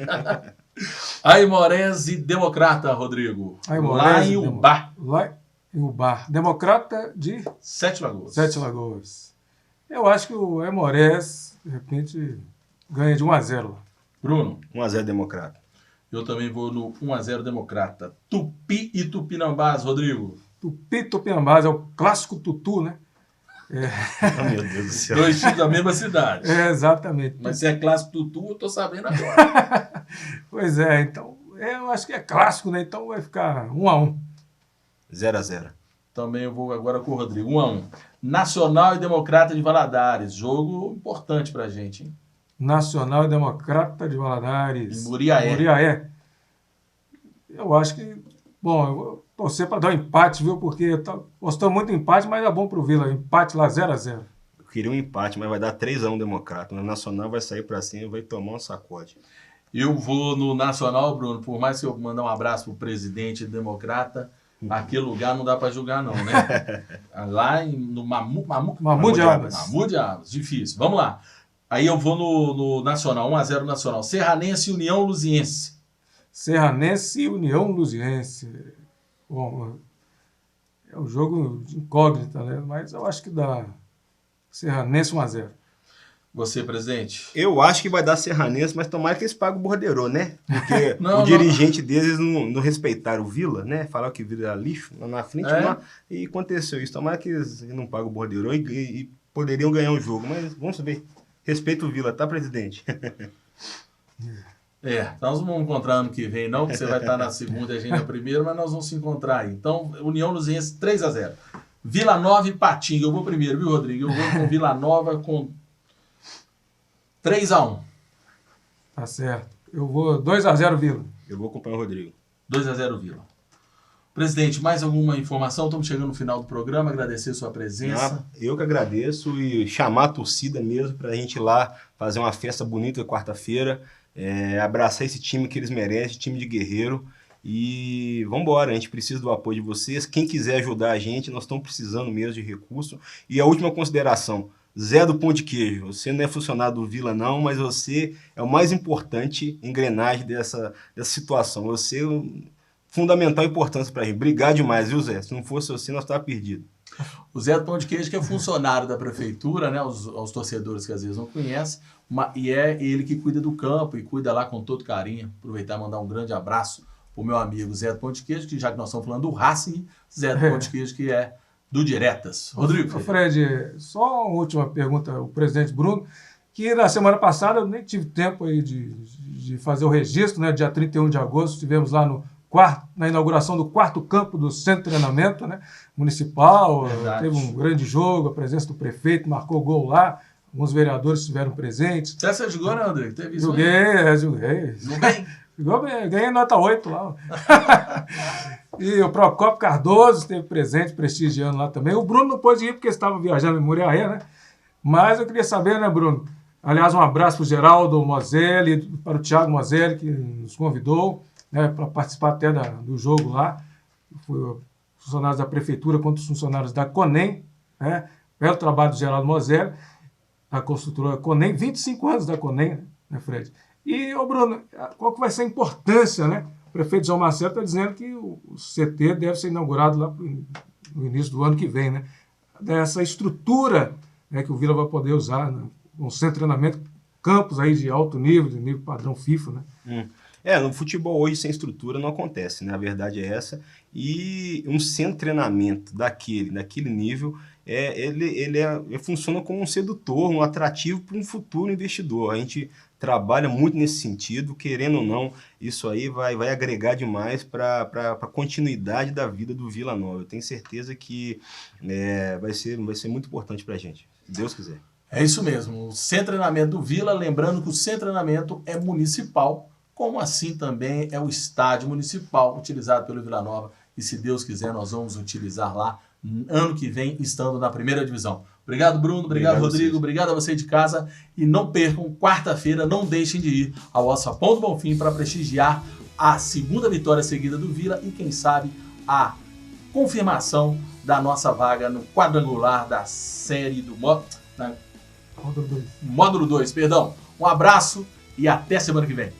Aimorés e Democrata, Rodrigo. Lá em Ubá. Lá em Ubá. Democrata de Sete Lagoas. Sete Lagoas. Eu acho que o Aimorés, de repente, ganha de 1-0. Bruno? 1-0 Democrata. Eu também vou no 1-0 Democrata. Tupi e Tupinambás, Rodrigo. Tupi e Tupinambás é o clássico Tutu, né? Oh, meu Deus do céu. Dois times da mesma cidade. Exatamente. Mas se é clássico Tutu, eu tô sabendo agora. Pois é, então, eu acho que é clássico, né? Então vai ficar 1-1. 0-0. Também eu vou agora com o Rodrigo. 1-1. Nacional e Democrata de Valadares. Jogo importante pra gente, hein? Nacional e Democrata de Valadares. Em Muriaé. Muriaé. Eu acho que... Bom, eu vou torcer para dar um empate, viu? Porque eu tô gostando muito do empate, mas é bom pro Vila. Empate lá 0-0. Eu queria um empate, mas vai dar 3-1 Democrata. O Nacional vai sair pra cima e vai tomar um sacode. Eu vou no Nacional, Bruno, por mais que eu mandar um abraço pro presidente democrata, aquele lugar não dá para julgar não, né? Lá no Mamute de Abas. Mamute de Abas, difícil. Vamos lá. Aí eu vou no Nacional, 1-0 Nacional. Serranense e União Luziense. Serranense e União Luziense. Bom, é um jogo de incógnita, né? Mas eu acho que dá Serranense 1-0. Você, presidente? Eu acho que vai dar Serranense, mas tomara que eles paguem o borderô, né? Porque Não, o dirigente deles não respeitaram o Vila, né? Falaram que o Vila era lixo lá na frente, e aconteceu isso. Tomara que eles não paguem o borderô e poderiam ganhar o jogo, mas vamos ver. Respeita o Vila, tá, presidente? Nós não vamos encontrar ano que vem, não, porque você vai estar na segunda e a gente na primeira, mas nós vamos se encontrar aí. Então, União Luziense 3-0. Vila Nova e Patinga. Eu vou primeiro, viu, Rodrigo? Eu vou com Vila Nova com 3-1. Tá certo. Eu vou 2-0 Vila. Eu vou acompanhar o Rodrigo. 2-0 Vila. Presidente, mais alguma informação? Estamos chegando no final do programa. Agradecer sua presença. Eu que agradeço e chamar a torcida mesmo para a gente ir lá fazer uma festa bonita quarta-feira. Abraçar esse time que eles merecem, time de guerreiro. E vamos embora, a gente precisa do apoio de vocês. Quem quiser ajudar a gente, nós estamos precisando mesmo de recurso. E a última consideração, Zé do Pão de Queijo, você não é funcionário do Vila não, mas você é o mais importante engrenagem dessa situação. Você é fundamental importância para a gente. Obrigado demais, viu, Zé? Se não fosse você, nós estávamos perdidos. O Zé do Pão de Queijo, que é funcionário da prefeitura, né? Aos torcedores que às vezes não conhecem, e é ele que cuida do campo e cuida lá com todo carinho. Aproveitar e mandar um grande abraço pro meu amigo Zé do Pão de Queijo, que já que nós estamos falando do Racing, Zé do Pão de Queijo, que é do Diretas. Rodrigo. Fred, só uma última pergunta, o presidente Bruno, que na semana passada eu nem tive tempo aí de fazer o registro, né? Dia 31 de agosto, estivemos lá na inauguração do 4º campo do centro de treinamento, né? Municipal. Verdade. Teve um grande jogo, a presença do prefeito marcou gol lá, alguns vereadores estiveram presentes. Você jogou, né, Rodrigo? Teve isso? Joguei. Jogou bem? Ganhei nota 8 lá. E o Procópio Cardoso esteve presente, prestigiando lá também. O Bruno não pôde ir porque estava viajando em Muriaé, né? Mas eu queria saber, né, Bruno? Aliás, um abraço para o Geraldo Moselli, para o Thiago Moselli, que nos convidou, né, para participar até do jogo lá. Foi funcionários da prefeitura contra os funcionários da CONEM, né? Belo trabalho do Geraldo Moselli, da construtora CONEM, 25 anos da CONEM, né, Fred? E, Bruno, qual que vai ser a importância, né? O prefeito João Marcelo está dizendo que o CT deve ser inaugurado lá no início do ano que vem, né? Dessa estrutura, né, que o Vila vai poder usar, né? Um centro de treinamento, campos aí de alto nível, de nível padrão FIFA, né? No futebol hoje sem estrutura não acontece, né? A verdade é essa. E um centro de treinamento daquele nível, ele funciona como um sedutor, um atrativo para um futuro investidor. A gente trabalha muito nesse sentido, querendo ou não, isso aí vai agregar demais para a continuidade da vida do Vila Nova. Eu tenho certeza que vai ser muito importante para a gente, se Deus quiser. É isso mesmo. O centro de treinamento do Vila, lembrando que o centro de treinamento é municipal, como assim também é o estádio municipal utilizado pelo Vila Nova. E se Deus quiser, nós vamos utilizar lá ano que vem, estando na primeira divisão. Obrigado, Bruno. Obrigado, Rodrigo. Obrigado a você de casa. E não percam, quarta-feira, não deixem de ir ao Alçapão do Bonfim para prestigiar a segunda vitória seguida do Vila e, quem sabe, a confirmação da nossa vaga no quadrangular da série do Módulo 2, perdão. Um abraço e até semana que vem.